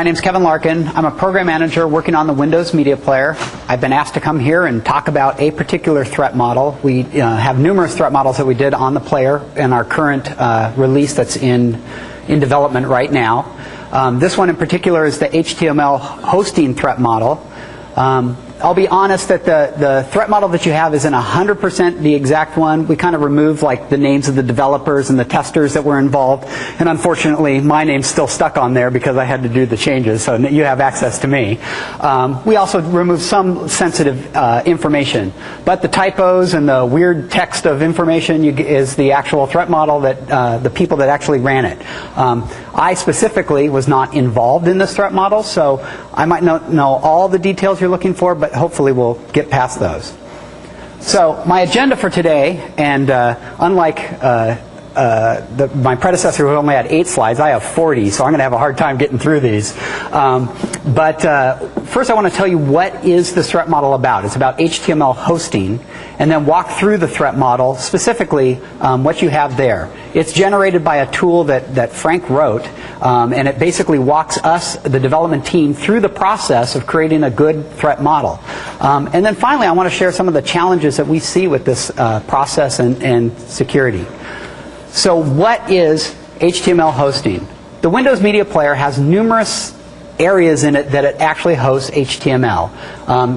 My name's Kevin Larkin. I'm a program manager working on the Windows Media Player. I've been asked to come here and talk about a particular threat model. We have numerous threat models that we did on the player in our current release that's in development right now. This one in particular is the HTML hosting threat model. I'll be honest that the threat model that you have isn't 100% the exact one. We kind of removed like the names of the developers and the testers that were involved, and unfortunately my name's still stuck on there because I had to do the changes, so you have access to me. We also removed some sensitive information, but the typos and the weird text of information is the actual threat model that the people that actually ran it. I specifically was not involved in this threat model, so I might not know all the details you're looking for, but hopefully we'll get past those. So my agenda for today, and unlike my predecessor who only had 8 slides, I have 40, so I'm going to have a hard time getting through these. But first I want to tell you what is this threat model about. It's about HTML hosting, and then walk through the threat model, specifically what you have there. It's generated by a tool that Frank wrote, and it basically walks us, the development team, through the process of creating a good threat model. And then finally, I want to share some of the challenges that we see with this process and security. So what is HTML hosting? The Windows Media Player has numerous areas in it that it actually hosts HTML.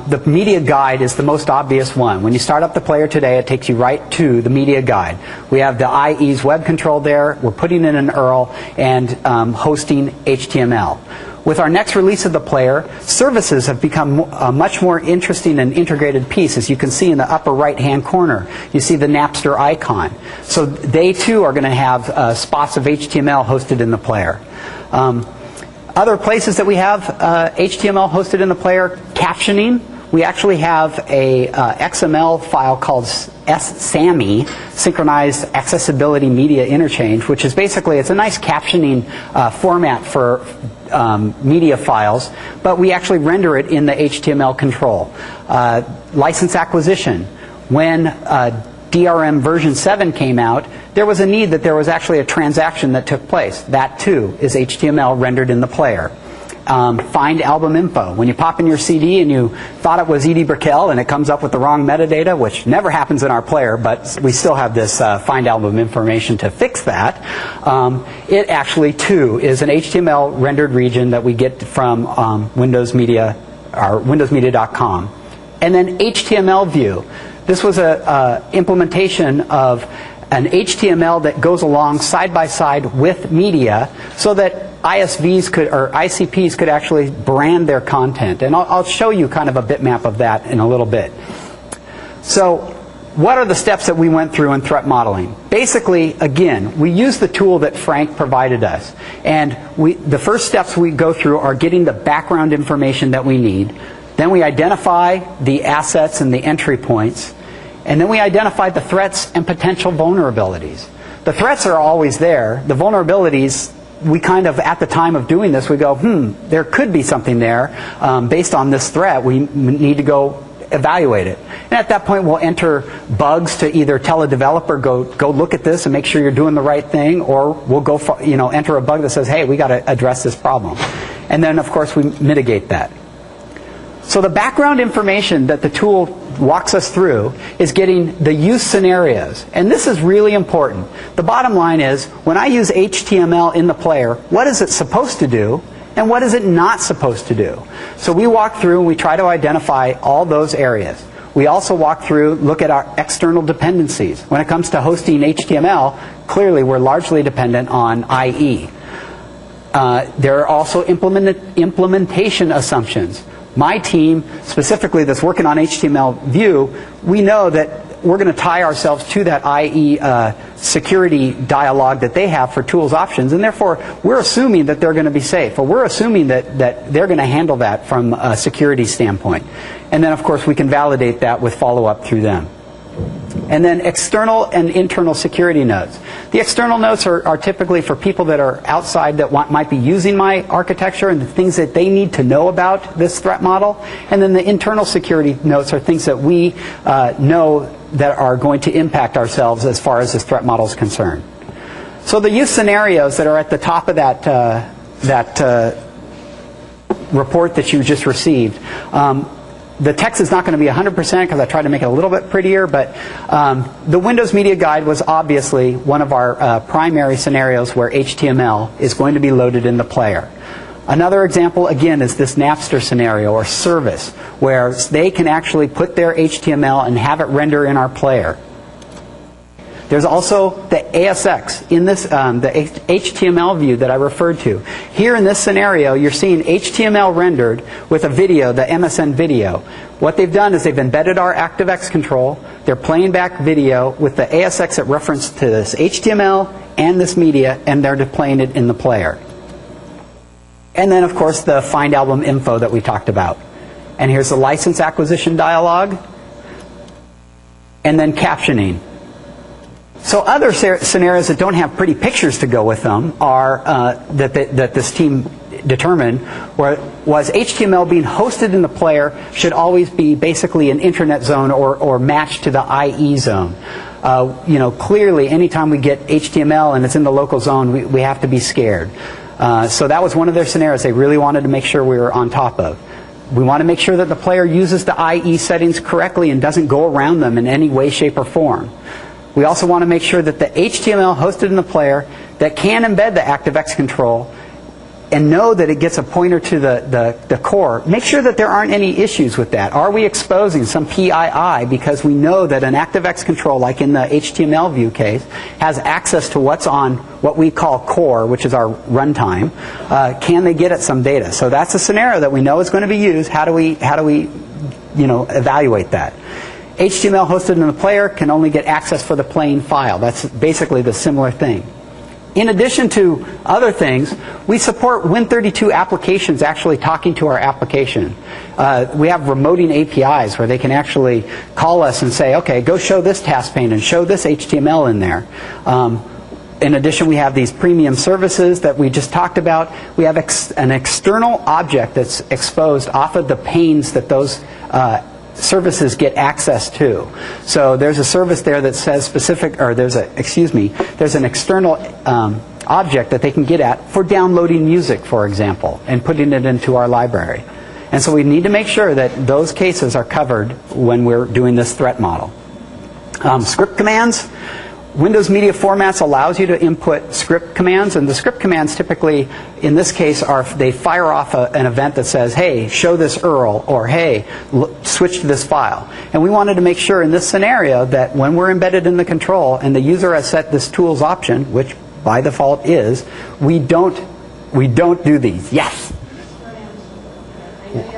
The media guide is the most obvious one. When you start up the player today, it takes you right to the media guide. We have the IE's web control there. We're putting in an URL and hosting HTML. With our next release of the player, services have become a much more interesting and integrated piece. As you can see in the upper right-hand corner, you see the Napster icon. So they too are going to have spots of HTML hosted in the player. Other places that we have HTML hosted in the player, captioning. We actually have a XML file called SAMI, Synchronized Accessibility Media Interchange, which is basically, it's a nice captioning format for media files, but we actually render it in the HTML control. License acquisition. When DRM version 7 came out, there was a need that there was actually a transaction that took place. That too is HTML rendered in the player. Find album info. When you pop in your CD and you thought it was Edie Brickell and it comes up with the wrong metadata, which never happens in our player, but we still have this find album information to fix that. It actually too is an HTML rendered region that we get from Windows Media, or windowsmedia.com. And then HTML view. This was an implementation of an HTML that goes along side by side with media so that ISVs could, or ICPs could actually brand their content. And I'll show you kind of a bitmap of that in a little bit. So what are the steps that we went through in threat modeling? Basically, again, we use the tool that Frank provided us. And the first steps we go through are getting the background information that we need. Then we identify the assets and the entry points. And then we identify the threats and potential vulnerabilities. The threats are always there. The vulnerabilities, we kind of, at the time of doing this, we go, there could be something there. Based on this threat, we need to go evaluate it. And at that point, we'll enter bugs to either tell a developer, go look at this and make sure you're doing the right thing, or we'll go, enter a bug that says, hey, we got to address this problem. And then, of course, we mitigate that. So the background information that the tool walks us through is getting the use scenarios. And this is really important. The bottom line is, when I use HTML in the player, what is it supposed to do, and what is it not supposed to do? So we walk through and we try to identify all those areas. We also walk through, look at our external dependencies. When it comes to hosting HTML, clearly we're largely dependent on IE. There are also implementation assumptions. My team, specifically that's working on HTML view, we know that we're going to tie ourselves to that IE security dialog that they have for tools options, and therefore we're assuming that they're going to be safe, or we're assuming that they're going to handle that from a security standpoint. And then, of course, we can validate that with follow-up through them. And then external and internal security notes. The external notes are typically for people that are outside that might be using my architecture and the things that they need to know about this threat model. And then the internal security notes are things that we know that are going to impact ourselves as far as this threat model is concerned. So the use scenarios that are at the top of that report that you just received. The text is not going to be 100% because I tried to make it a little bit prettier, but the Windows Media Guide was obviously one of our primary scenarios where HTML is going to be loaded in the player. Another example, again, is this Napster scenario or service, where they can actually put their HTML and have it render in our player. There's also the ASX in this, the HTML view that I referred to. Here in this scenario, you're seeing HTML rendered with a video, the MSN video. What they've done is they've embedded our ActiveX control. They're playing back video with the ASX at reference to this HTML and this media, and they're displaying it in the player. And then, of course, the find album info that we talked about. And here's the license acquisition dialog. And then captioning. So other scenarios that don't have pretty pictures to go with them are that this team determined was HTML being hosted in the player should always be basically an internet zone or matched to the IE zone. Clearly, anytime we get HTML and it's in the local zone, we have to be scared. So that was one of their scenarios they really wanted to make sure we were on top of. We want to make sure that the player uses the IE settings correctly and doesn't go around them in any way, shape, or form. We also want to make sure that the HTML hosted in the player that can embed the ActiveX control and know that it gets a pointer to the core, make sure that there aren't any issues with that. Are we exposing some PII because we know that an ActiveX control, like in the HTML view case, has access to what's on what we call core, which is our runtime. Can they get at some data? So that's a scenario that we know is going to be used. How do we evaluate that? HTML hosted in the player can only get access for the plain file. That's basically the similar thing. In addition to other things, we support Win32 applications actually talking to our application. We have remoting APIs where they can actually call us and say, okay, go show this task pane and show this HTML in there. In addition, we have these premium services that we just talked about. We have an external object that's exposed off of the panes that those services get access to. So there's a service there that says there's an external object that they can get at for downloading music, for example, and putting it into our library. And so we need to make sure that those cases are covered when we're doing this threat model. Script commands. Windows Media Formats allows you to input script commands, and the script commands typically, in this case, they fire off an event that says, hey, show this URL, or hey, switch to this file. And we wanted to make sure in this scenario that when we're embedded in the control and the user has set this tools option, which by default is, we don't do these. Yes?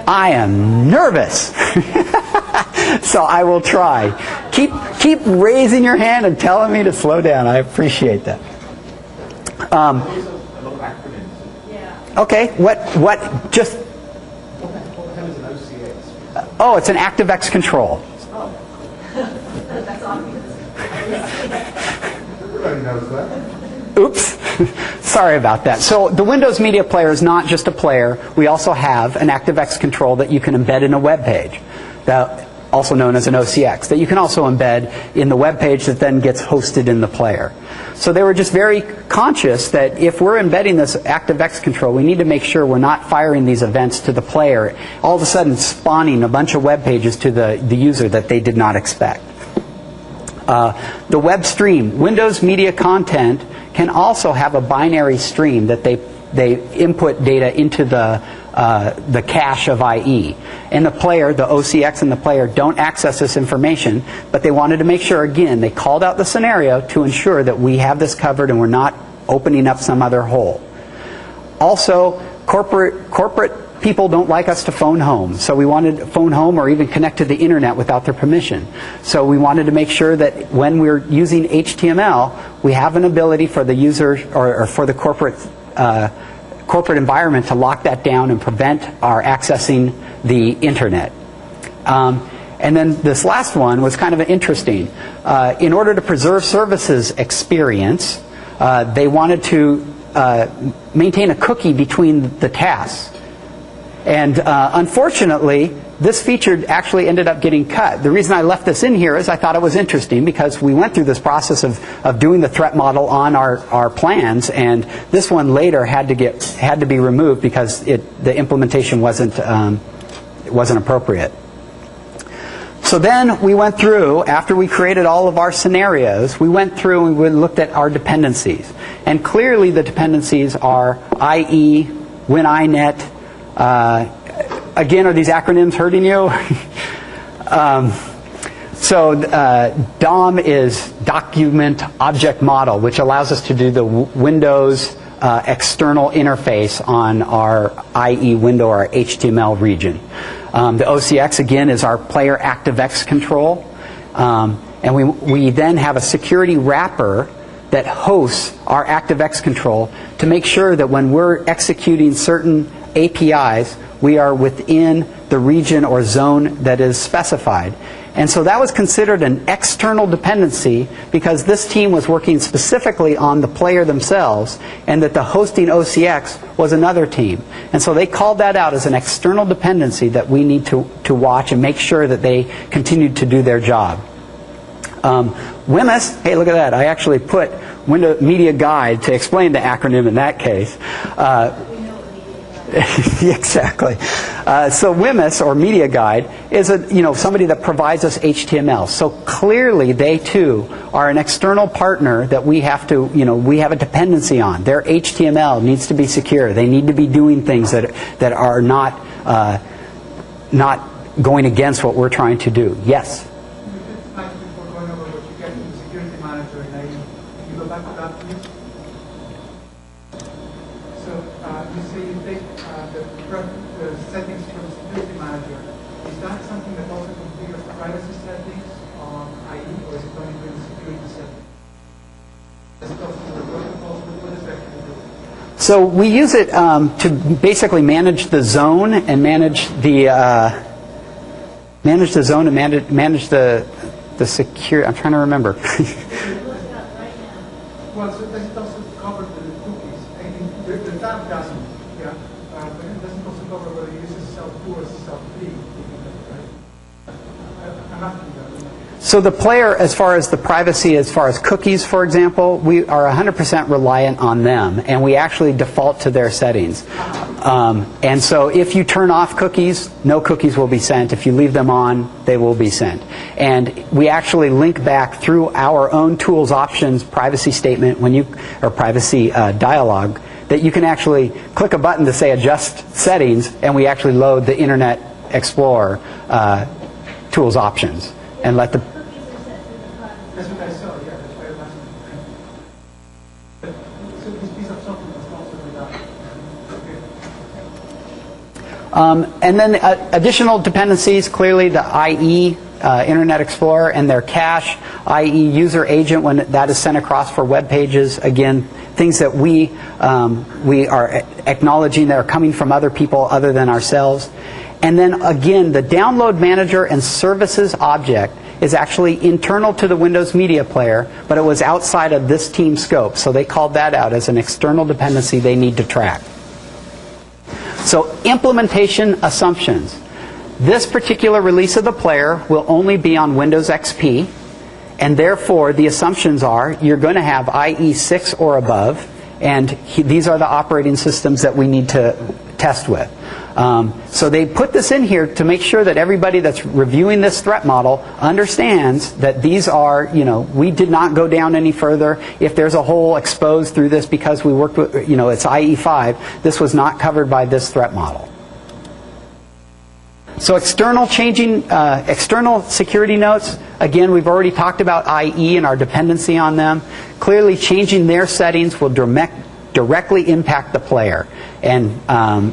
I am nervous. So I will try. Keep raising your hand and telling me to slow down. I appreciate that. Okay, what just... Oh, it's an ActiveX control. That's obvious. Everybody knows that. Oops. Sorry about that. So the Windows Media Player is not just a player. We also have an ActiveX control that you can embed in a web page, also known as an OCX, that you can also embed in the web page that then gets hosted in the player. So they were just very conscious that if we're embedding this ActiveX control, we need to make sure we're not firing these events to the player, all of a sudden spawning a bunch of web pages to the user that they did not expect. The web stream. Windows Media Content can also have a binary stream that they input data into the cache of IE. And the player, the OCX and the player, don't access this information, but they wanted to make sure, again, they called out the scenario to ensure that we have this covered and we're not opening up some other hole. Also, corporate people don't like us to phone home, so we wanted to phone home or even connect to the internet without their permission. So we wanted to make sure that when we're using HTML, we have an ability for the user or for the corporate environment to lock that down and prevent our accessing the internet. And then this last one was kind of interesting. In order to preserve services experience, they wanted to maintain a cookie between the tasks. And unfortunately, this feature actually ended up getting cut. The reason I left this in here is I thought it was interesting because we went through this process of doing the threat model on our plans, and this one later had to be removed because the implementation wasn't appropriate. So then we went through, after we created all of our scenarios, we went through and we looked at our dependencies. And clearly the dependencies are IE, WinINet. Again, are these acronyms hurting you? DOM is Document Object Model, which allows us to do the Windows external interface on our IE window or our HTML region. The OCX, again, is our player ActiveX control. And we then have a security wrapper that hosts our ActiveX control to make sure that when we're executing certain APIs, we are within the region or zone that is specified. And so that was considered an external dependency because this team was working specifically on the player themselves, and that the hosting OCX was another team. And so they called that out as an external dependency that we need to watch and make sure that they continued to do their job. WMIS, hey, look at that. I actually put Windows Media Guide to explain the acronym in that case. Exactly. So WMIS, or Media Guide, is somebody that provides us HTML. So clearly they too are an external partner that we have to, we have a dependency on. Their HTML needs to be secure. They need to be doing things that are not going against what we're trying to do. Yes? Before going over what you get in the security manager, and can you go back to that, please? So you say you take the settings from the security manager. Is that something that also configures privacy settings on IE, or is it only doing the security settings? Does it also do the protocols? What does that do? So we use it to basically manage the zone and manage the secure. I'm trying to remember. Well, so does it also cover the cookies? The tab doesn't, yeah. But it doesn't also cover whether it uses self-2 or self-3. Right? I'm asking that. So the player, as far as the privacy, as far as cookies, for example, we are 100% reliant on them, and we actually default to their settings. And so if you turn off cookies, no cookies will be sent. If you leave them on, they will be sent. And we actually link back through our own tools options privacy statement or privacy dialog, that you can actually click a button to say adjust settings, and we actually load the Internet Explorer tools options and let the That's what I saw, yeah, that's why I'm asking. But, so this piece of software is also with that. Okay. And then additional dependencies, clearly the IE, Internet Explorer, and their cache, IE user agent when that is sent across for web pages. Again, things that we are acknowledging that are coming from other people other than ourselves. And then again, the download manager and services object is actually internal to the Windows Media Player, but it was outside of this team scope. So they called that out as an external dependency they need to track. So implementation assumptions. This particular release of the player will only be on Windows XP, and therefore the assumptions are you're going to have IE 6 or above, and these are the operating systems that we need to test with. So they put this in here to make sure that everybody that's reviewing this threat model understands that these are, we did not go down any further. If there's a hole exposed through this because we worked with, it's IE5, this was not covered by this threat model. So external security notes, again, we've already talked about IE and our dependency on them. Clearly changing their settings will directly impact the player, and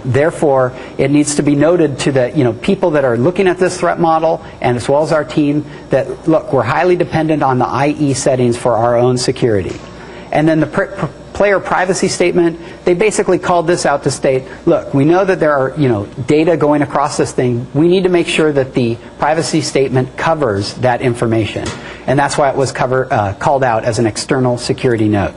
therefore it needs to be noted to the people that are looking at this threat model, and as well as our team, that look, we're highly dependent on the IE settings for our own security. And then the player privacy statement, they basically called this out to state, look, we know that there are data going across this thing. We need to make sure that the privacy statement covers that information, and that's why it was called out as an external security note.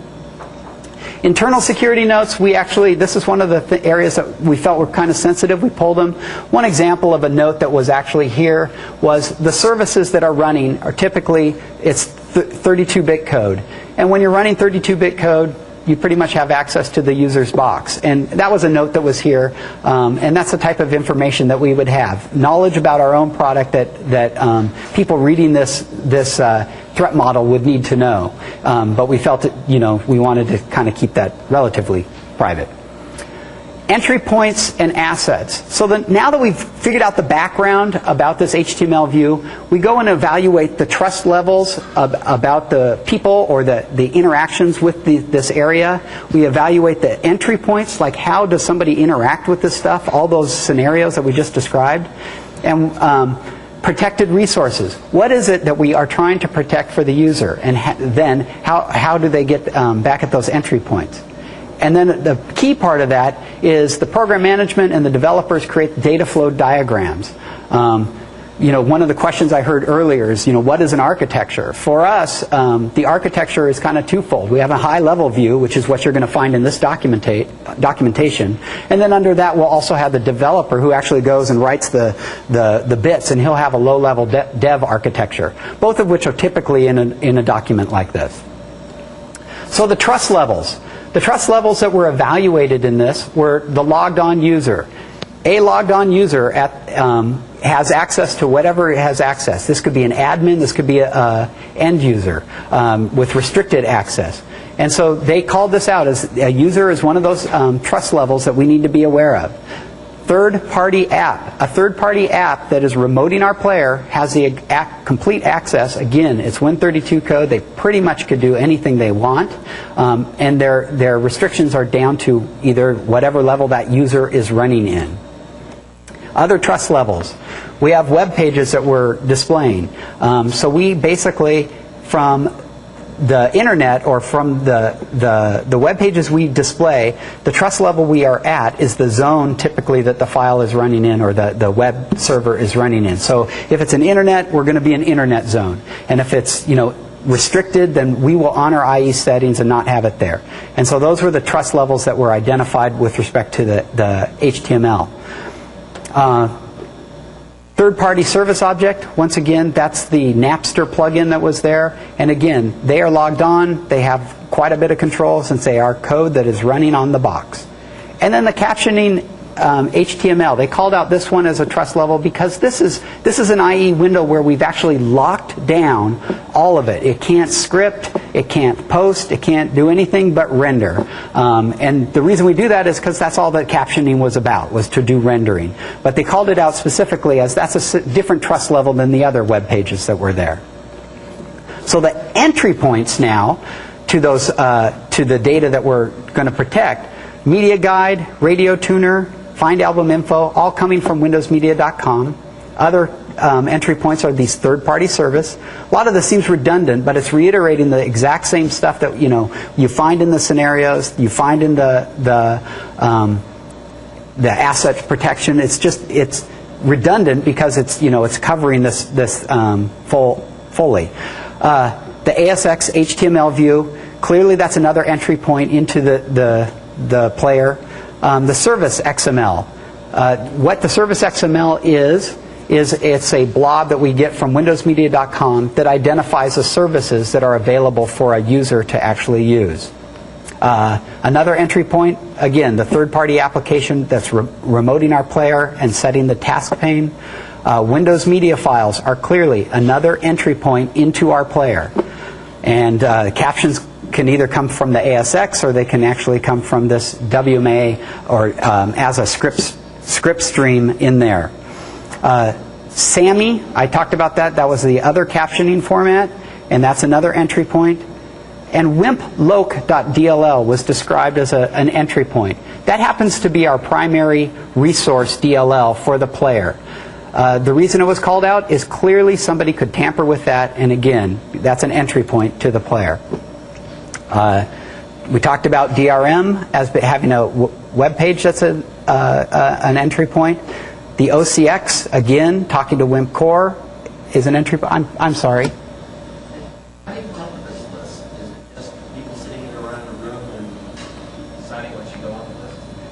Internal security notes, this is one of the areas that we felt were kind of sensitive. We pulled them. One example of a note that was actually here was the services that are running are typically, it's 32-bit code. And when you're running 32-bit code, you pretty much have access to the user's box. And that was a note that was here. And that's the type of information that we would have. Knowledge about our own product that people reading this threat model would need to know. But we felt that, we wanted to kind of keep that relatively private. Entry points and assets. So now that we've figured out the background about this HTML view, we go and evaluate the trust levels about the people or the interactions with this area. We evaluate the entry points, like how does somebody interact with this stuff, all those scenarios that we just described. And protected resources. What is it that we are trying to protect for the user? And then how do they get back at those entry points? And then the key part of that is the program management and the developers create data flow diagrams. One of the questions I heard earlier is, what is an architecture? For us, the architecture is kind of twofold. We have a high-level view, which is what you're going to find in this documentation. And then under that, we'll also have the developer who actually goes and writes the bits, and he'll have a low-level dev architecture, both of which are typically in a document like this. So the trust levels. The trust levels that were evaluated in this were the logged-on user. A logged-on user has access to whatever it has access. This could be an admin. This could be an end user with restricted access. And so they called this out as a user is one of those trust levels that we need to be aware of. Third-party app. A third-party app that is remoting our player has the complete access. Again, it's Win32 code. They pretty much could do anything they want. And their restrictions are down to either whatever level that user is running in. Other trust levels. We have web pages that we're displaying. So we basically, from the internet or from the web pages we display, the trust level we are at is the zone typically that the file is running in or the web server is running in. So if it's an internet, we're going to be an internet zone. And if it's restricted, then we will honor IE settings and not have it there. And so those were the trust levels that were identified with respect to the HTML. Third-party service object, once again, that's the Napster plugin that was there. And again, they are logged on. They have quite a bit of control since they are code that is running on the box. And then the captioning HTML. They called out this one as a trust level because this is an IE window where we've actually locked down all of it. It can't script, it can't post, it can't do anything but render. And the reason we do that is because that's all that captioning was about, was to do rendering. But they called it out specifically as that's a different trust level than the other web pages that were there. So the entry points now to those to the data that we're going to protect: media guide, radio tuner, find album info, all coming from windowsmedia.com. Other entry points are these third-party service. A lot of this seems redundant, but it's reiterating the exact same stuff that you find in the scenarios, you find in the asset protection. It's redundant because it's covering this fully. The ASX HTML view, clearly that's another entry point into the player. The service XML. What the service XML is it's a blob that we get from windowsmedia.com that identifies the services that are available for a user to actually use. Another entry point, again, the third-party application that's remoting our player and setting the task pane. Windows media files are clearly another entry point into our player. And captions can either come from the ASX or they can actually come from this WMA or as a script stream in there. SAMI, I talked about that. That was the other captioning format, and that's another entry point. And wimploc.dll was described as an entry point. That happens to be our primary resource DLL for the player. The reason it was called out is clearly somebody could tamper with that, and again, that's an entry point to the player. We talked about DRM as having a web page that's an entry point. The OCX, again, talking to WIMP core, is an entry point. I'm sorry. How do you come up with this list? Is it just people sitting around a room and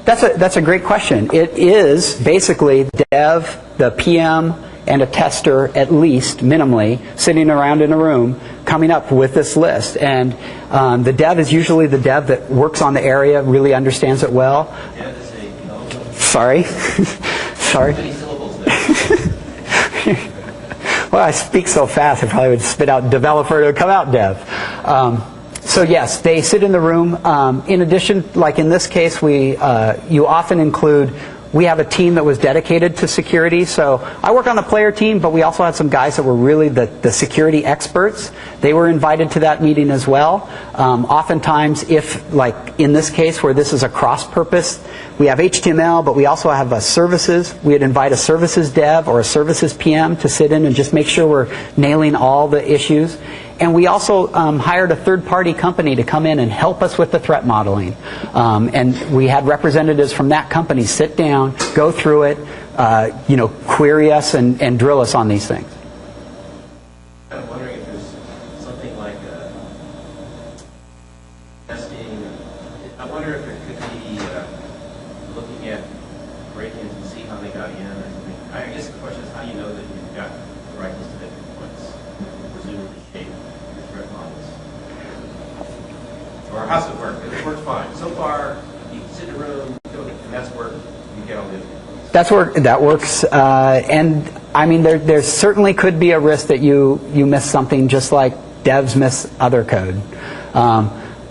That's a great question. It is basically dev, the PM, and a tester, at least, minimally, sitting around in a room, coming up with this list. And the dev is usually the dev that works on the area, really understands it well. Dev is a developer. Sorry. Sorry. How many syllables there? Well, I speak so fast, I probably would spit out developer, it would come out dev. So yes, they sit in the room. In addition, like in this case, you often include, we have a team that was dedicated to security. So I work on the player team, but we also had some guys that were really the security experts. They were invited to that meeting as well. Oftentimes, if, like in this case where this is a cross-purpose, we have HTML, but we also have services. We'd invite a services dev or a services PM to sit in and just make sure we're nailing all the issues. And we also hired a third-party company to come in and help us with the threat modeling. And we had representatives from that company sit down, go through it, query us and drill us on these things. I'm wondering if there's something like testing. I wonder if there could be looking at break-ins and see how they got in or something. I guess the question is, how do you know that you've got the right list of entry points that presumably shape your threat models? Or how's it work? It works fine. So far, you sit in a room, and that's where you get all the entry points. That works. And I mean, there certainly could be a risk that you miss something, just like devs miss other code.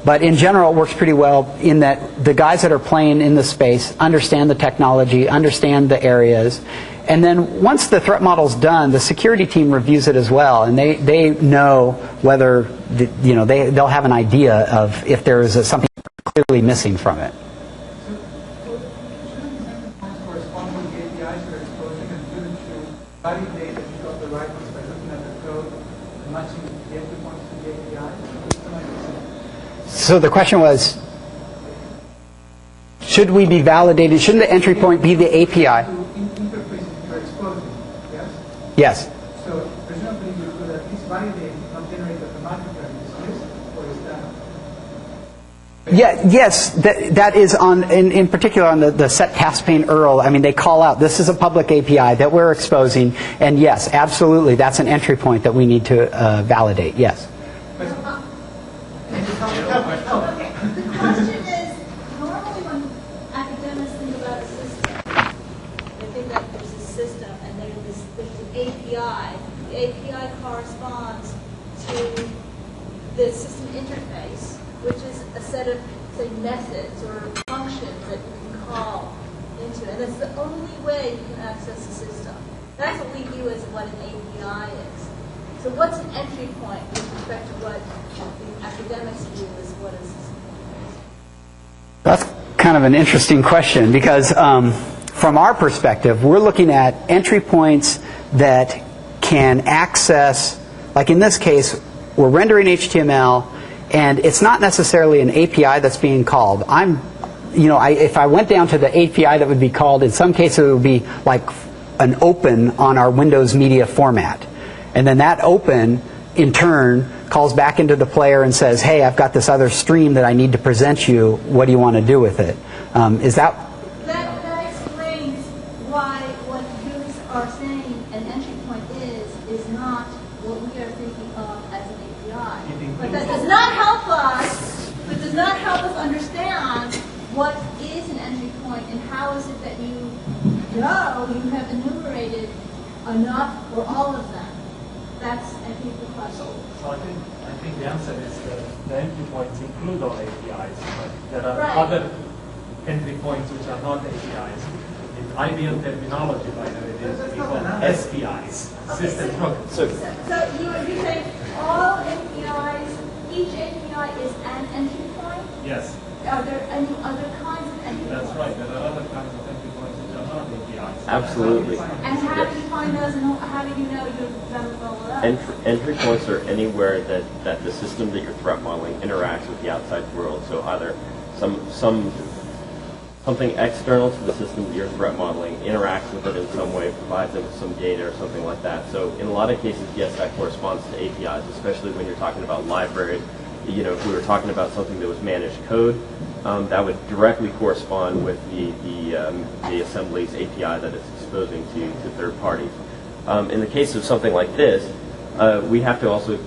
But in general, it works pretty well in that the guys that are playing in the space understand the technology, understand the areas. And then once the threat model's done, the security team reviews it as well. And they know whether, they'll have an idea of if there is something clearly missing from it. Validate that you got the right ones by looking at the code and matching the entry points to the API? So the question was, should we be validated? Shouldn't the entry point be the API? Interfaces you're exposing, yes? Yes. So presumably you could at least validate, not generate automatically this list, or is that? Yeah, yes, that is in particular on the set task pane URL. I mean, they call out, this is a public API that we're exposing, and yes, absolutely, that's an entry point that we need to validate, yes. Okay. The question is, normally when academics think about a system, they think that there's a system and there's an API. The API corresponds to the system interface, which is a set of, say, methods or functions that you can call into. And that's the only way you can access the system. That's what we view as what an API is. So what's an entry point with respect to what the academics view as what a system is? That's kind of an interesting question because from our perspective, we're looking at entry points that can access, like in this case, we're rendering HTML, and it's not necessarily an API that's being called. If I went down to the API that would be called, in some cases it would be like an open on our Windows media format. And then that open, in turn, calls back into the player and says, hey, I've got this other stream that I need to present you. What do you want to do with it? Is that... That explains why what you are saying an entry point is not what we are thinking of as an API. But that does not help us. It does not help us understand what is an entry point and how is it that you know you have enumerated enough or all of them. That's, I think, the question. So I think the answer is that the entry points include all APIs, but there are Right. other entry points which are not APIs. In IBM terminology, by the way, we call SPIs, system programs. So you say all APIs, each API is an entry point? Yes, Are there any other kinds of entry points? that's right. There are other kinds of entry points which are not APIs. Absolutely. And how do you find those and how do you know you've done well with that? Entry points are anywhere that the system that you're threat modeling interacts with the outside world. So either something external to the system that you're threat modeling interacts with it in some way, provides them with some data or something like that. So in a lot of cases, yes, that corresponds to APIs, especially when you're talking about library if we were talking about something that was managed code, that would directly correspond with the assembly's API that it's exposing to third parties. In the case of something like this, we also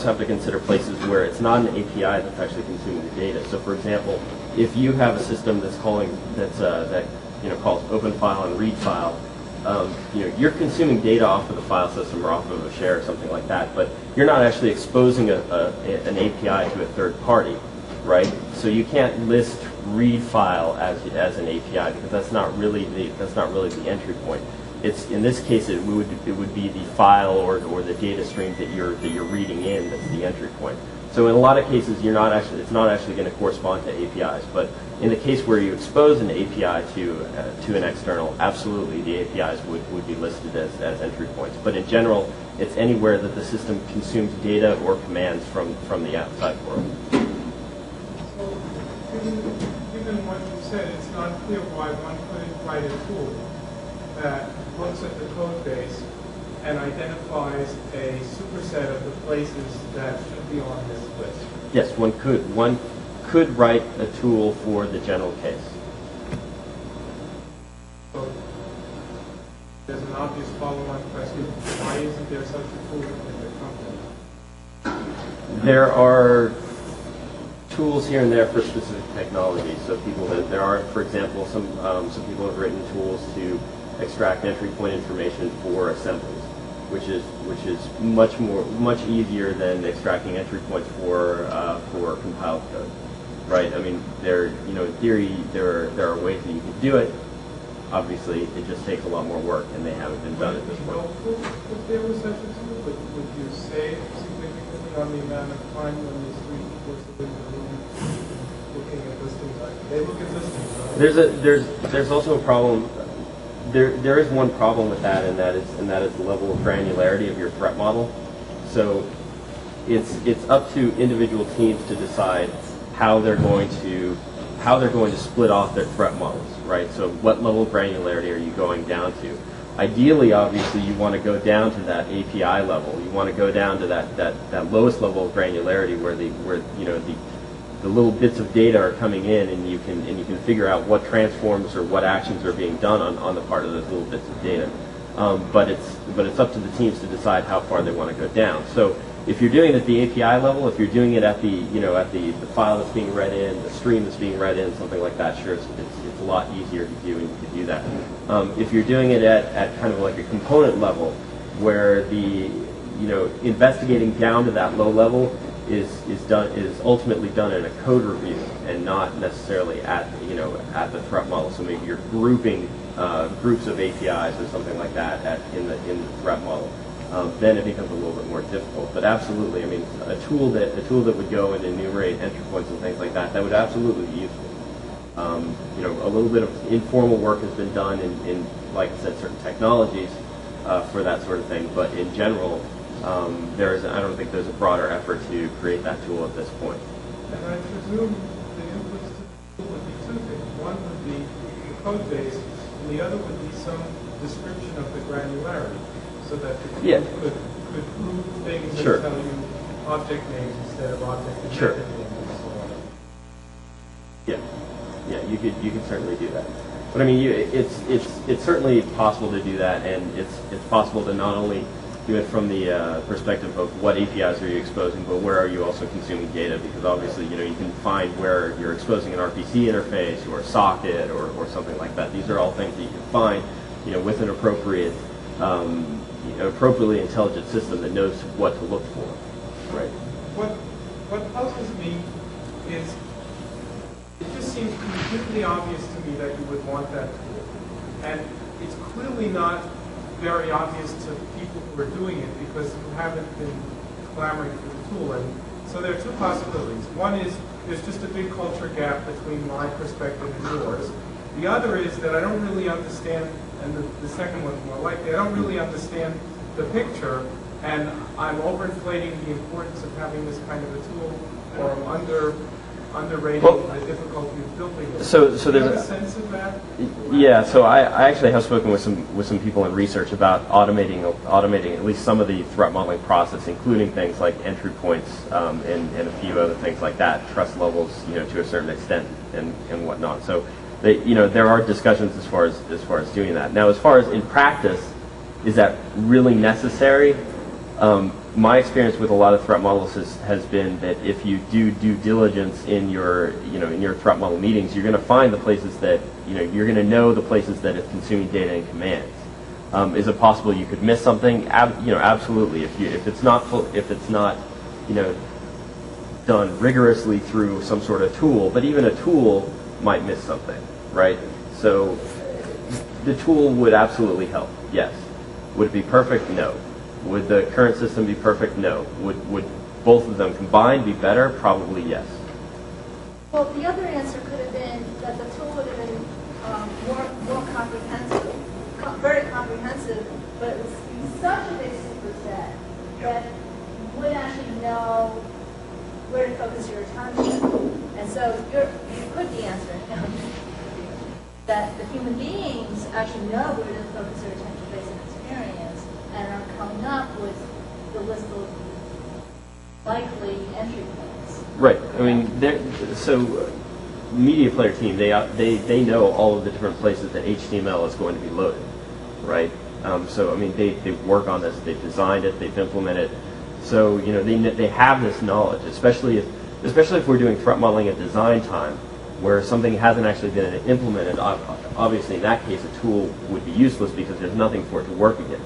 have to consider places where it's not an API that's actually consuming the data. So, for example, if you have a system that calls open file and read file, you're consuming data off of the file system or off of a share or something like that, but you're not actually exposing an API to a third party, right? So you can't list read file as an API because that's not really the entry point. In this case it would be the file or the data stream that you're reading in that's the entry point. So in a lot of cases it's not actually going to correspond to APIs, but in the case where you expose an API to an external, absolutely the APIs would be listed as entry points. But in general, it's anywhere that the system consumes data or commands from the outside world. So, given what you said, it's not clear why one couldn't write a tool that looks at the code base and identifies a superset of the places that should be on this list. Yes, one could write a tool for the general case. So there's an obvious follow-on question: why isn't there such a tool in the company? There are tools here and there for specific technologies. So there are, for example, some people have written tools to extract entry point information for assemblies, which is much easier than extracting entry points for compiled code, right? I mean, in theory, there are ways that you can do it. Obviously, it just takes a lot more work, and they haven't been done at this point. If there was such a tool, would you save significantly on the amount of time when these three people are sitting in the room looking at listings? They look at listings, right? There's also a problem. There is one problem with that, and that is the level of granularity of your threat model. So it's up to individual teams to decide how they're going to split off their threat models, right? So what level of granularity are you going down to? Ideally, obviously, you want to go down to that API level. You want to go down to that lowest level of granularity where the little bits of data are coming in, and you can figure out what transforms or what actions are being done on the part of those little bits of data. But it's up to the teams to decide how far they want to go down. So if you're doing it at the API level, if you're doing it at the file that's being read in, the stream that's being read in, something like that, sure, it's a lot easier to do, and you can do that. If you're doing it at kind of like a component level, where investigating down to that low level is ultimately done in a code review and not necessarily at the threat model. So maybe you're grouping groups of APIs or something like that in the threat model. Then it becomes a little bit more difficult. But absolutely, I mean, a tool that would go and enumerate entry points and things like that would absolutely be useful. A little bit of informal work has been done in like I said, certain technologies for that sort of thing. But in general, I don't think there's a broader effort to create that tool at this point. And I presume the inputs to the tool would be two things. One would be the code base, and the other would be some description of the granularity, so that the tool could group things and tell you object names instead of object-dependent names and so on. Yeah, you could certainly do that. But I mean, it's certainly possible to do that, and it's possible to not only do it from the perspective of what APIs are you exposing, but where are you also consuming data? Because obviously, you can find where you're exposing an RPC interface or a socket or something like that. These are all things that you can find, with an appropriately intelligent system that knows what to look for, right? What puzzles me is it just seems completely obvious to me that you would want that tool, and it's clearly not very obvious to people who are doing it because you haven't been clamoring for the tool. And so there are two possibilities. One is there's just a big culture gap between my perspective and yours. The other is that I don't really understand, and the second one's more likely, I don't really understand the picture, and I'm overinflating the importance of having this kind of a tool, or I'm underrating Well, the difficulty of building it. so Do you there's have a a- sense of that? Yeah, so I actually have spoken with some people in research about automating at least some of the threat modeling process, including things like entry points and a few other things like that, trust levels, to a certain extent and whatnot. So, there are discussions as far as doing that. Now, as far as in practice, is that really necessary? My experience with a lot of threat models has been that if you do due diligence in your threat model meetings, you're going to find the places that you're going to know the places that it's consuming data and commands. Is it possible you could miss something? Absolutely. If it's not done rigorously through some sort of tool, but even a tool might miss something, right? So the tool would absolutely help. Yes. Would it be perfect? No. Would the current system be perfect? No. Would both of them combined be better? Probably yes. Well, the other answer could have been that the tool would have been more comprehensive, very comprehensive, but it was such a big superset that you would actually know where to focus your attention. And so you could be answering that the human beings actually know where to focus their attention based on experience and are coming up with the list of likely entry points. Right. I mean, so media player team, they know all of the different places that HTML is going to be loaded, right? So I mean, they work on this, they've designed it, they've implemented it. So they have this knowledge, especially if we're doing threat modeling at design time, where something hasn't actually been implemented. Obviously, in that case, a tool would be useless because there's nothing for it to work against.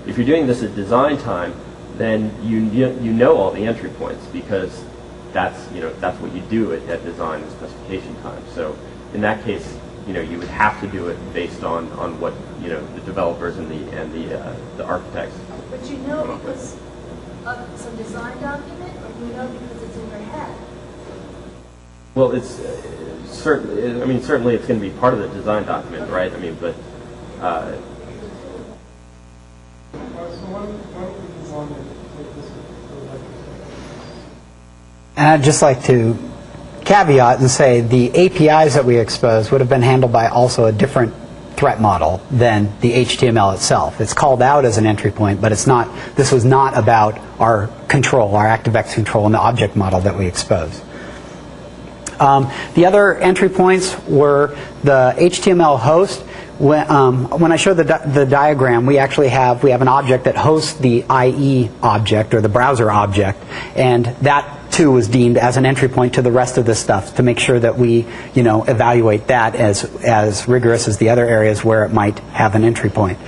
If you're doing this at design time, then you know all the entry points because that's what you do at design and specification time. So in that case, you would have to do it based on what the developers and the architects. But because of some design document, or because it's in your head? Well, it's certainly. I mean, certainly it's going to be part of the design document, right? I mean, but. So what would you want to take this And I'd just like to caveat and say the APIs that we expose would have been handled by also a different threat model than the HTML itself. It's called out as an entry point, but it's not. This was not about our control, our ActiveX control, and the object model that we expose. The other entry points were the HTML host. When I show the diagram, we actually have an object that hosts the IE object or the browser object, and that too was deemed as an entry point to the rest of the stuff to make sure that we evaluate that as rigorous as the other areas where it might have an entry point.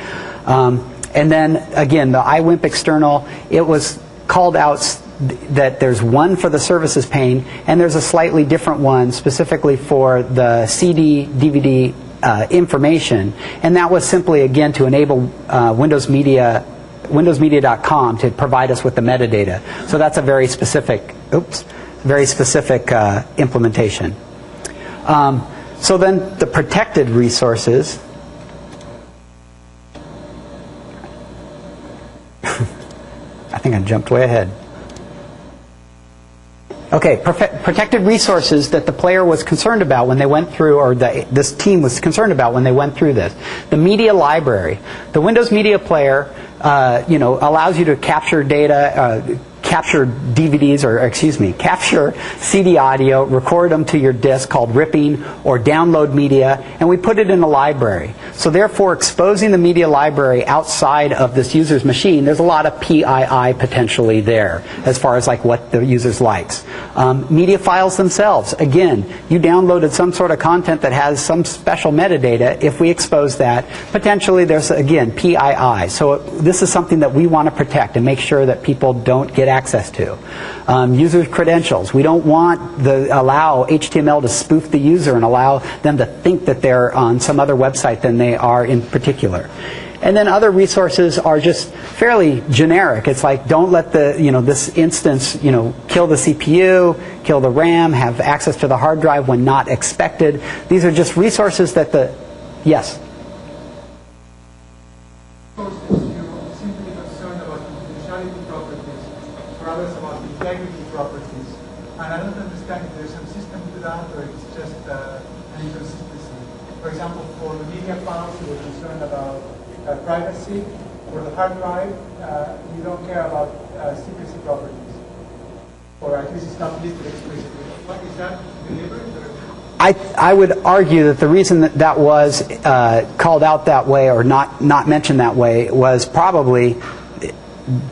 And then again, the iWimp external, it was called out that there's one for the services pane, and there's a slightly different one specifically for the CD, DVD information, and that was simply again to enable Windowsmedia.com to provide us with the metadata. So that's a very specific implementation. So then the protected resources. I think I jumped way ahead. Okay, protected resources that the player was concerned about when they went through, or this team was concerned about when they went through this. The media library. The Windows Media Player, allows you to capture data, capture DVDs, capture CD audio, record them to your disk called ripping, or download media, and we put it in a library. So therefore, exposing the media library outside of this user's machine, there's a lot of PII potentially there, as far as like what the user likes. Media files themselves, again, you downloaded some sort of content that has some special metadata. If we expose that, potentially there's, again, PII. So this is something that we want to protect and make sure that people don't get access to. User credentials. We don't want allow HTML to spoof the user and allow them to think that they're on some other website than they are in particular. And then other resources are just fairly generic. It's like, don't let this instance kill the CPU, kill the RAM, have access to the hard drive when not expected. These are just resources that yes. simply concerned about confidentiality properties, or others about integrity properties. And I don't understand if there's some system concerned about privacy. For the hard drive, you don't care about secrecy properties. Or at least it's not listed explicitly. What is that deliberate? I would argue that the reason that that was called out that way or not mentioned that way was probably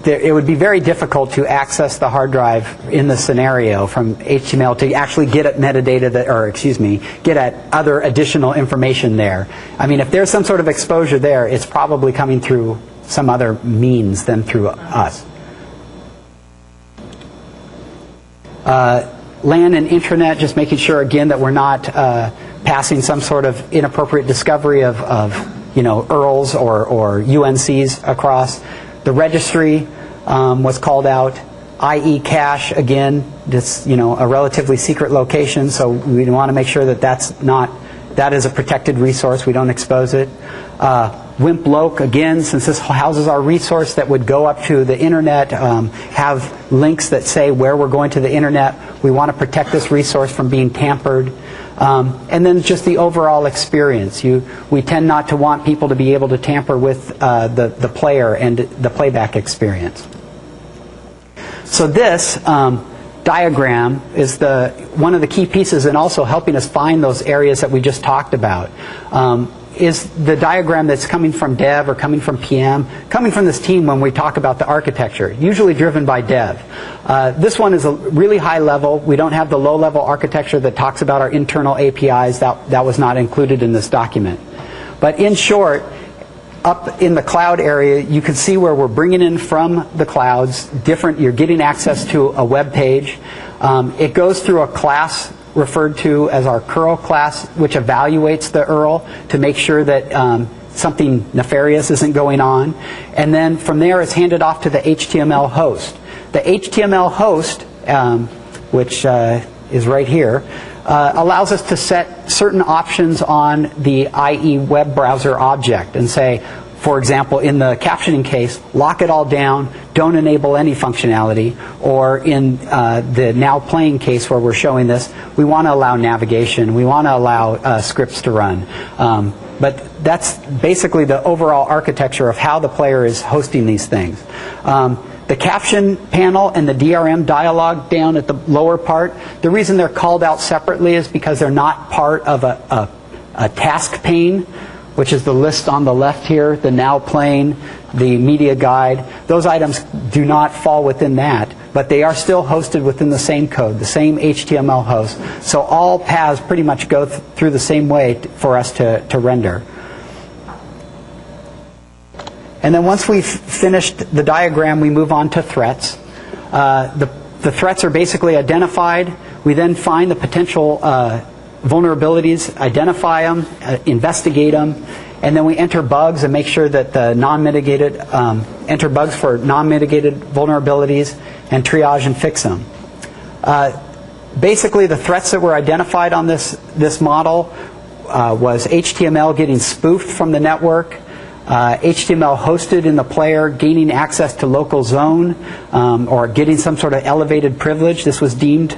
it would be very difficult to access the hard drive in the scenario from HTML to actually get at metadata that, or excuse me, get at other additional information there. I mean, if there's some sort of exposure there, it's probably coming through some other means than through us. LAN and intranet, just making sure again that we're not passing some sort of inappropriate discovery of URLs or UNCs across. The registry was called out. IE cache, again, it's a relatively secret location, so we want to make sure that that is a protected resource. We don't expose it. WIMP loc, again, since this houses our resource that would go up to the internet, have links that say where we're going to the internet. We want to protect this resource from being tampered. And then just the overall experience. We tend not to want people to be able to tamper with the player and the playback experience. So this diagram is one of the key pieces in also helping us find those areas that we just talked about. Is the diagram that's coming from dev or coming from PM, coming from this team when we talk about the architecture, usually driven by dev. This one is a really high level. We don't have the low level architecture that talks about our internal APIs. That was not included in this document. But in short, up in the cloud area, you can see where we're bringing in from the clouds, you're getting access to a web page. It goes through a class referred to as our curl class, which evaluates the URL to make sure that something nefarious isn't going on. And then from there, it's handed off to the HTML host. The HTML host, which is right here, allows us to set certain options on the IE web browser object and say, for example, in the captioning case, lock it all down, don't enable any functionality. Or in the now playing case where we're showing this, we want to allow navigation. We want to allow scripts to run. But that's basically the overall architecture of how the player is hosting these things. The caption panel and the DRM dialog down at the lower part, the reason they're called out separately is because they're not part of a task pane, which is the list on the left here, the now playing, the media guide. Those items do not fall within that, but they are still hosted within the same code, the same HTML host. So all paths pretty much go through the same way for us to render. And then once we've finished the diagram, we move on to threats. The threats are basically identified. We then find the potential vulnerabilities, identify them, investigate them, and then we enter bugs and make sure that the non-mitigated, enter bugs for non-mitigated vulnerabilities and triage and fix them. Basically, the threats that were identified on this model was HTML getting spoofed from the network, HTML hosted in the player gaining access to local zone, or getting some sort of elevated privilege. This was deemed,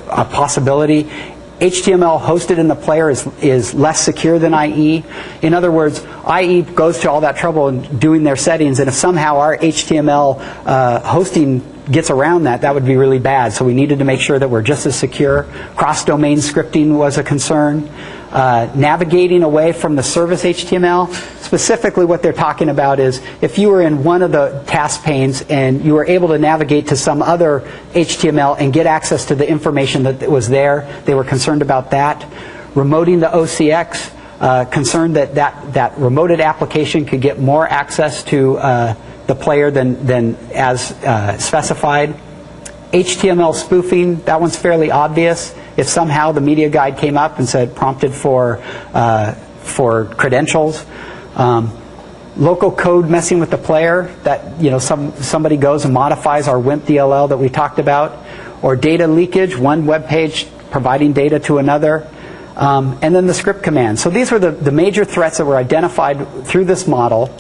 a possibility. HTML hosted in the player is less secure than IE. In other words, IE goes to all that trouble in doing their settings, and if somehow our HTML hosting gets around that, that would be really bad. So we needed to make sure that we're just as secure. Cross-domain scripting was a concern. Navigating away from the service HTML. Specifically what they're talking about is if you were in one of the task panes and you were able to navigate to some other HTML and get access to the information that was there, they were concerned about that. Remoting the OCX, concerned that remoted application could get more access to the player than as specified. HTML spoofing, that one's fairly obvious. If somehow the media guide came up and said prompted for credentials. Local code messing with the player, that somebody goes and modifies our WIMP DLL that we talked about. Or data leakage, one web page providing data to another. And then the script command. So these were the major threats that were identified through this model.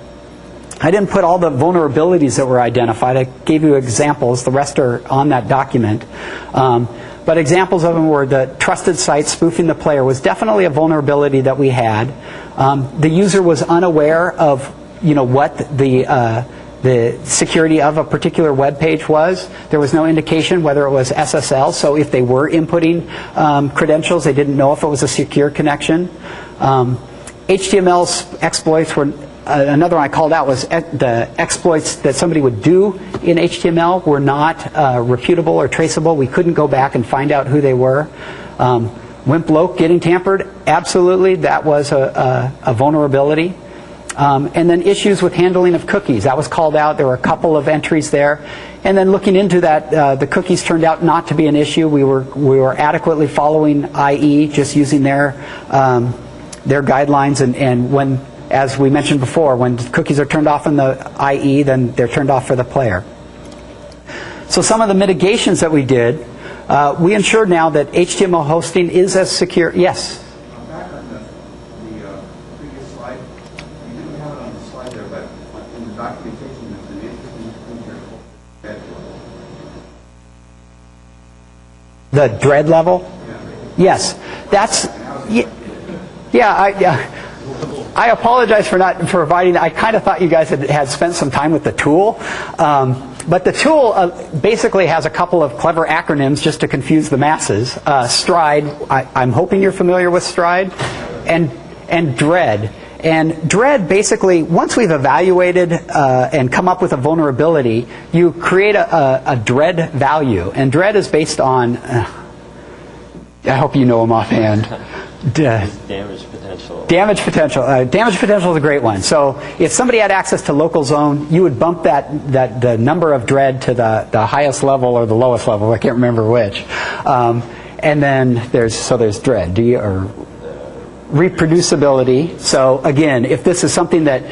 I didn't put all the vulnerabilities that were identified. I gave you examples. The rest are on that document. but examples of them were the trusted site spoofing the player was definitely a vulnerability that we had. The user was unaware of what the security of a particular web page was. There was no indication whether it was SSL, so if they were inputting credentials, they didn't know if it was a secure connection. HTML exploits were another one I called out was the exploits that somebody would do in HTML were not reputable or traceable. We couldn't go back and find out who they were. WIMP-LOC getting tampered, absolutely, that was a vulnerability. And then issues with handling of cookies, that was called out. There were a couple of entries there. And then looking into that, the cookies turned out not to be an issue. We were adequately following IE, just using their guidelines, and when, as we mentioned before, when cookies are turned off in the IE, then they're turned off for the player. So some of the mitigations that we did, we ensured now that HTML hosting is as secure. Yes? Back on the previous slide, you didn't have it on the slide there, but in the documentation, there's an interesting thing here called dread level. The dread level? Yeah. Yes. That's... Yeah, I apologize for not providing. I kind of thought you guys had spent some time with the tool. But the tool basically has a couple of clever acronyms just to confuse the masses. Stride, I'm hoping you're familiar with Stride, and Dread. And Dread basically, once we've evaluated and come up with a vulnerability, you create a Dread value. And Dread is based on, I hope you know them offhand. Damage potential. Damage potential. Damage potential is a great one. So if somebody had access to local zone, you would bump the number of dread to the highest level or the lowest level. I can't remember which. And then there's dread. Or reproducibility. So again, if this is something that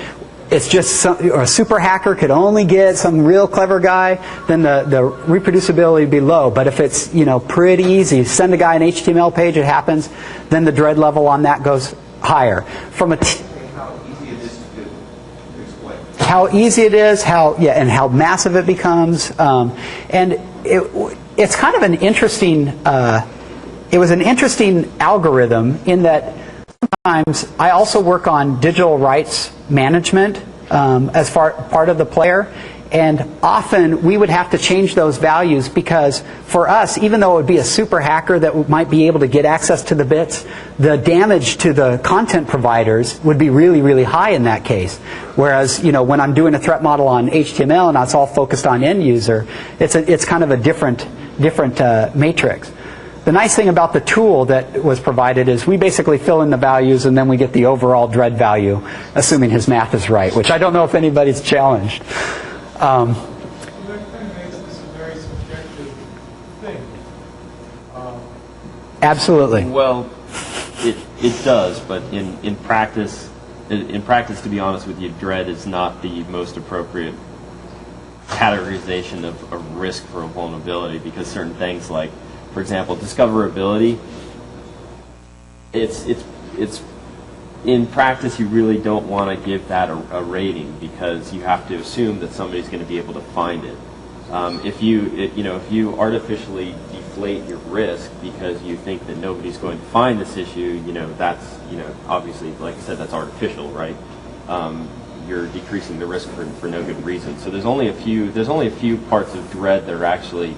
it's just a super hacker could only get, some real clever guy, then the reproducibility would be low. But if it's pretty easy, send a guy an HTML page, it happens, then the dread level on that goes higher. From a How easy it is to exploit. How easy it is, and how massive it becomes, and it's kind of an interesting. It was an interesting algorithm in that. Sometimes I also work on digital rights management as part of the player, and often we would have to change those values because for us, even though it would be a super hacker that might be able to get access to the bits, the damage to the content providers would be really, really high in that case. Whereas, when I'm doing a threat model on HTML and it's all focused on end user, it's kind of a different matrix. The nice thing about the tool that was provided is we basically fill in the values and then we get the overall dread value, assuming his math is right, which I don't know if anybody's challenged. That kind of makes this a very subjective thing. Absolutely. Well, it does, but in practice, to be honest with you, dread is not the most appropriate categorization of a risk for a vulnerability because certain things like, for example, discoverability, it's in practice you really don't want to give that a rating because you have to assume that somebody's going to be able to find it. If you artificially deflate your risk because you think that nobody's going to find this issue, that's obviously, like I said, that's artificial, right? You're decreasing the risk for no good reason. So there's only a few parts of dread that are actually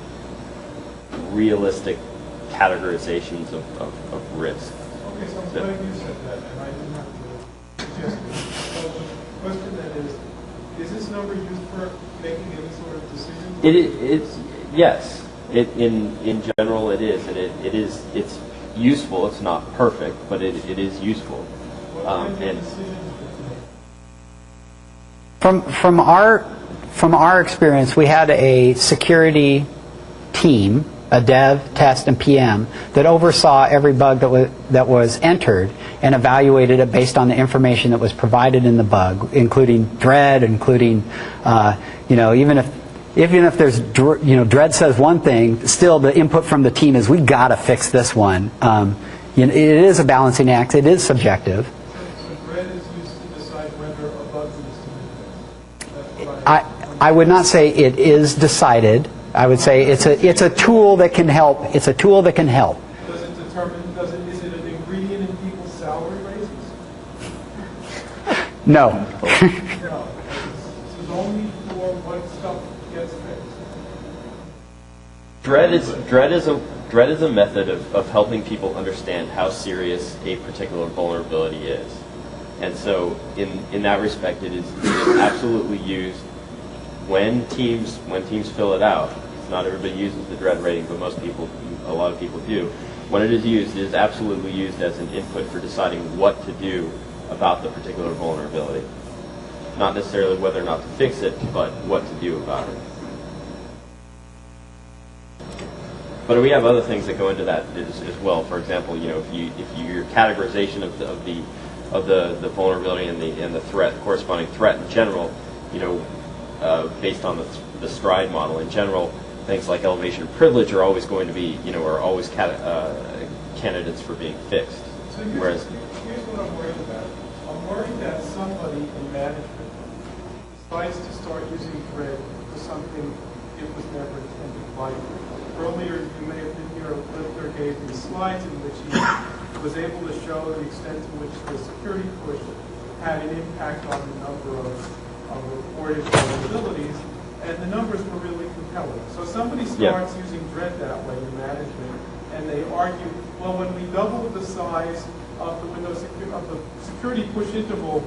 realistic categorizations of risk. Okay, so I'm glad you said that, and I didn't have to suggest it. So the question then is this number used for making any sort of decision? Yes. In general, it is, and it's useful. It's not perfect, but it is useful. What kind of decisions From our experience, we had a security team, a dev, test, and PM that oversaw every bug that was entered and evaluated it based on the information that was provided in the bug, including dread, including even if there's dread says one thing, still the input from the team is we got to fix this one. It is a balancing act. It is subjective. So dread is used to decide whether a bug is to be fixed. I would not say it is decided. I would say it's a tool that can help. It's a tool that can help. Does it determine, is it an ingredient in people's salary raises? No. No. This is only for what stuff gets fixed. Dread is a method of helping people understand how serious a particular vulnerability is. And so in that respect, it is absolutely used when teams fill it out. Not everybody uses the dread rating, but a lot of people do. When it is absolutely used as an input for deciding what to do about the particular vulnerability. Not necessarily whether or not to fix it, but what to do about it. But we have other things that go into that as well. For example, if your categorization of the vulnerability and the threat, the corresponding threat in general, based on the STRIDE model in general, things like elevation of privilege are always going to be, are always candidates for being fixed. So here's what I'm worried about. I'm worried that somebody in management decides to start using dread for something it was never intended by. Earlier, you may have been here, Lifter gave me slides in which he was able to show the extent to which the security push had an impact on the number of reported vulnerabilities, and the numbers were really compelling. So somebody starts using dread that way in management, and they argue, well, when we doubled the size of the security push interval,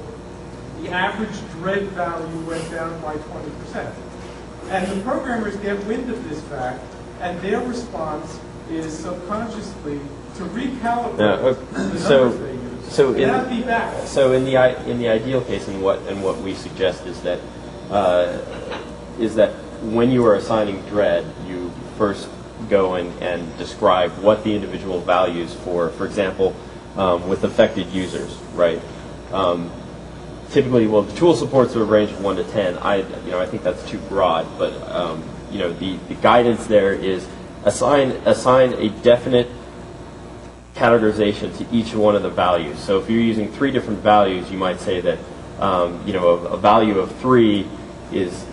the average dread value went down by 20%. And the programmers get wind of this fact, and their response is subconsciously to recalibrate the numbers they use. So in the ideal case, and what we suggest is that when you are assigning dread, you first go and describe what the individual values for example, with affected users, right? Typically, the tool supports a range of 1 to 10. I think that's too broad, but the guidance there is assign a definite categorization to each one of the values. So if you're using 3 different values, you might say that a value of 3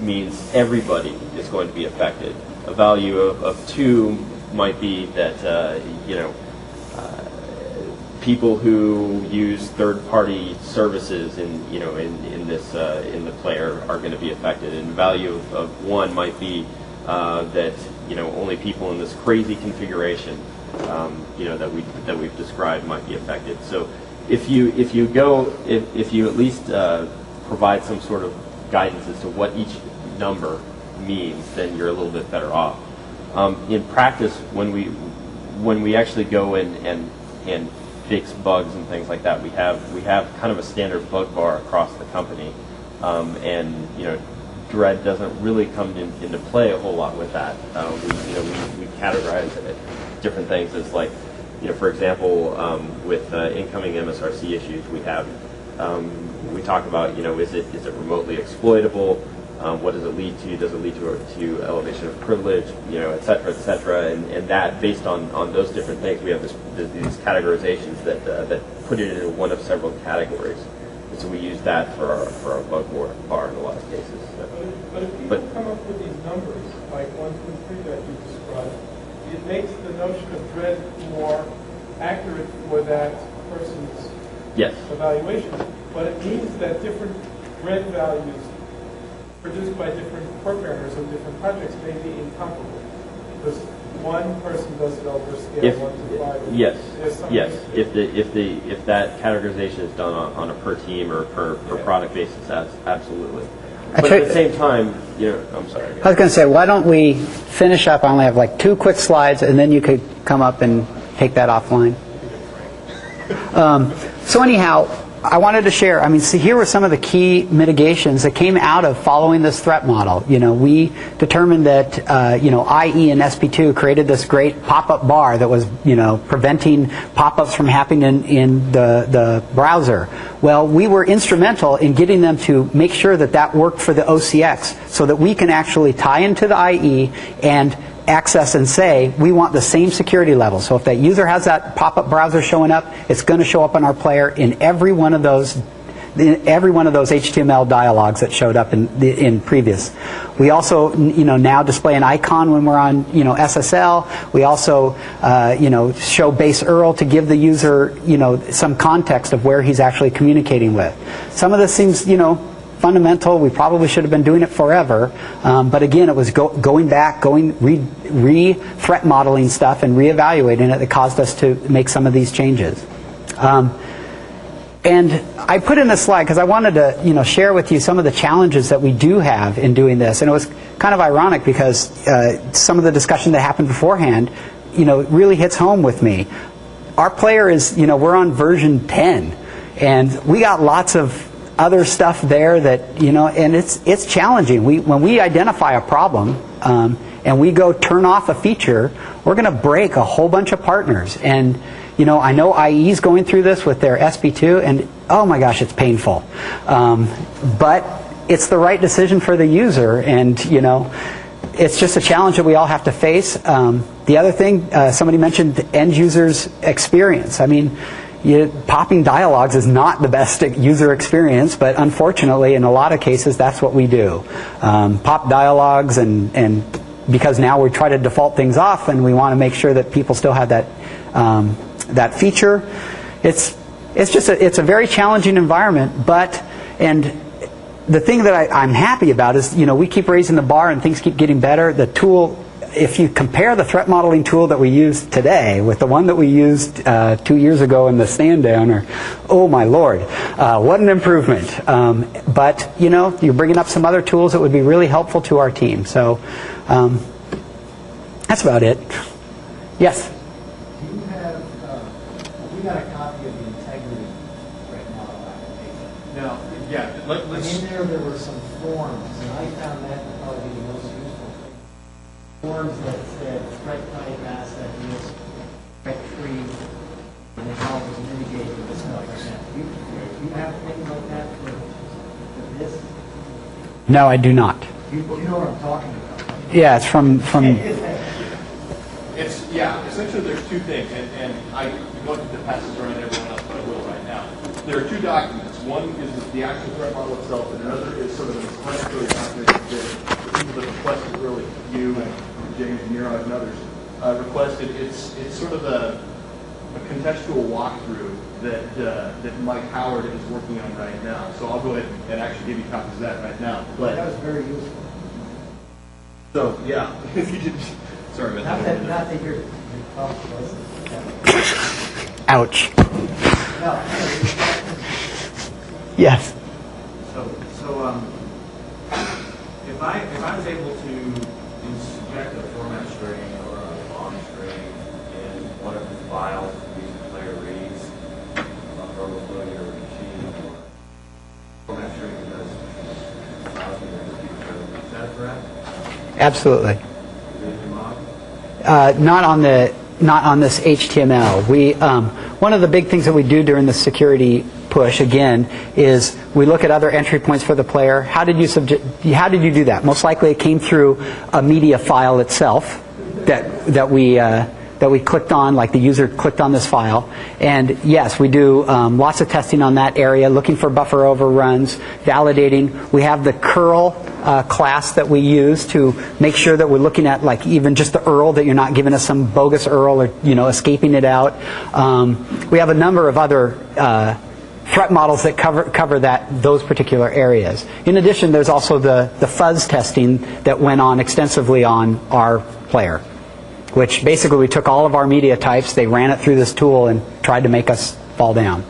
means everybody is going to be affected. A value of 2 might be that people who use third-party services in the player are going to be affected, and value of 1 might be that only people in this crazy configuration that we've described might be affected. So if you at least provide some sort of guidance as to what each number means, then you're a little bit better off. In practice, when we actually go in and fix bugs and things like that, we have kind of a standard bug bar across the company, and dread doesn't really come into play a whole lot with that. We categorize different things as like, for example, with incoming MSRC issues, we talk about is it remotely exploitable? What does it lead to? Does it lead to elevation of privilege? Et cetera, and that based on those different things, we have these categorizations that put it into one of several categories. And so we use that for our bug bar in a lot of cases. But if people come up with these numbers, like 1, 2, 3 that you described, it makes the notion of dread more accurate for that person's evaluation. But it means that different dread values produced by different programmers on different projects may be incomparable. Because one person does it over a scale of 1 to 5. Yes. If that categorization is done on a per team or per product basis, absolutely. But at the same time, I'm sorry. I was going to say, why don't we finish up? I only have like 2 quick slides, and then you could come up and take that offline. So anyhow, I wanted to share, here were some of the key mitigations that came out of following this threat model. We determined that, IE and SP2 created this great pop-up bar that was, preventing pop-ups from happening in the browser. Well, we were instrumental in getting them to make sure that worked for the OCX so that we can actually tie into the IE and access and say, we want the same security level. So if that user has that pop-up browser showing up, it's going to show up on our player in every one of those every one of those HTML dialogues that showed up in previous. We also, now display an icon when we're on, SSL. We also, show base URL to give the user, some context of where he's actually communicating with. Some of this seems, fundamental. We probably should have been doing it forever. But again, it was going back, re-threat modeling stuff and re-evaluating it that caused us to make some of these changes. And I put in this slide because I wanted to, share with you some of the challenges that we do have in doing this. And it was kind of ironic because some of the discussion that happened beforehand, really hits home with me. Our player is, we're on version 10, and we got lots of other stuff there that, and it's challenging. When we identify a problem and we go turn off a feature, we're going to break a whole bunch of partners. And I know IE's going through this with their SP2, and oh my gosh, it's painful. But it's the right decision for the user, and it's just a challenge that we all have to face. The other thing, somebody mentioned end user's experience. I mean, popping dialogues is not the best user experience, but unfortunately, in a lot of cases, that's what we do. Pop dialogues, and because now we try to default things off, and we want to make sure that people still have that feature. It's a very challenging environment, and the thing that I'm happy about is, we keep raising the bar and things keep getting better. The tool, if you compare the threat modeling tool that we use today with the one that we used 2 years ago in the stand down, oh my lord, what an improvement. But, you're bringing up some other tools that would be really helpful to our team. So that's about it. Yes? Do you have, we got a copy of the integrity threat model application? Now, yeah, And in there were some forms, and I found that to probably be the most useful thing. Forms that said threat type, asset risk, threat tree, and then how it was mitigated to this extent. Do you have things like that for this? No, I do not. You know what I'm talking about? Yeah, it's from Essentially there's two things, and I'm going to pass this around to everyone else, but I will right now. There are two documents. One is the actual threat model itself, and another is sort of an explanatory document that the people that requested, really you and James and Niraj and others, requested. It's sort of a contextual walkthrough that Mike Howard is working on right now. So I'll go ahead and actually give you copies of that right now. But that was very useful. So yeah, if you did. Sorry about that. Not that you're ouch. No. Yes. So if I was able to inject a format string or a long string in one of the files the player reads, overflowing your machine, or format string does allows me to keep it. Is that correct? Absolutely. Not on this HTML. We one of the big things that we do during the security push again is we look at other entry points for the player. How did you do that? Most likely it came through a media file itself that we clicked on, like the user clicked on this file. And yes, we do lots of testing on that area, looking for buffer overruns, validating. We have the curl class that we use to make sure that we're looking at like even just the URL, that you're not giving us some bogus URL or escaping it out. We have a number of other threat models that cover those particular areas. In addition, there's also the fuzz testing that went on extensively on our player, which basically we took all of our media types, they ran it through this tool and tried to make us fall down.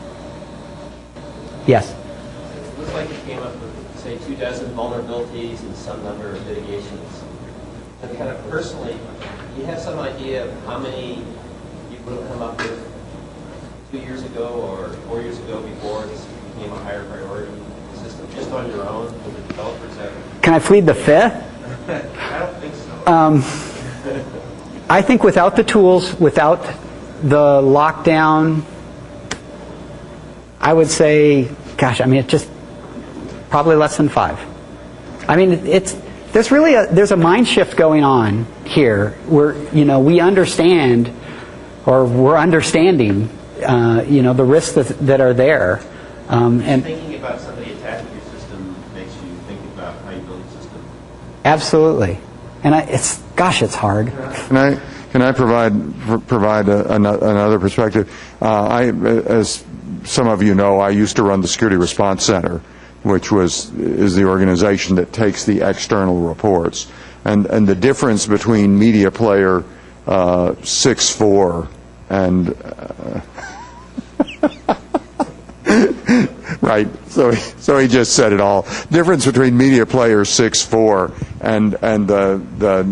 Yes? It looks like you came up with, say, 24 vulnerabilities and some number of mitigations. And kind of personally, do you have some idea of how many you would have come up with 2 years ago or 4 years ago before this became a higher priority system, just on your own with the developers ever? Can I plead the fifth? I don't think so. I think without the tools, without the lockdown, I would say, gosh, I mean, it's just probably less than 5. I mean, there's a mind shift going on here where, we understand, or we're understanding, the risks that are there. And thinking anything about somebody attacking your system makes you think about how you build a system? Absolutely. And it's hard. Can I provide another perspective? As some of you know, I used to run the Security Response Center, which is the organization that takes the external reports. And the difference between Media Player 6.4 and right. So he just said it all. Difference between Media Player 6.4 and the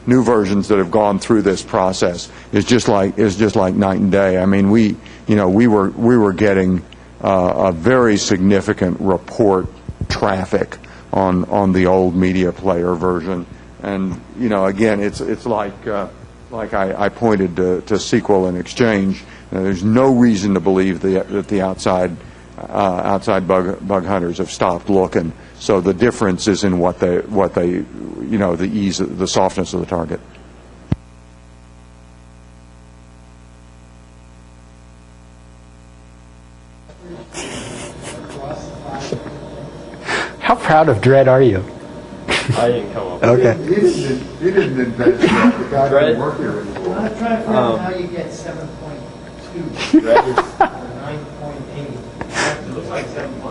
new versions that have gone through this process is just like night and day. I mean, we were getting a very significant report traffic on the old Media Player version, and again, it's like I pointed to SQL and Exchange. There's no reason to believe that the outside bug hunters have stopped looking. So the difference is in what they the ease, the softness of the target. How proud of Dread are you? I didn't come up. Okay. You didn't invent it. The guy didn't work here anymore. I'm trying to figure out how you get 7.2 Dread is 9.8. It looks like 7.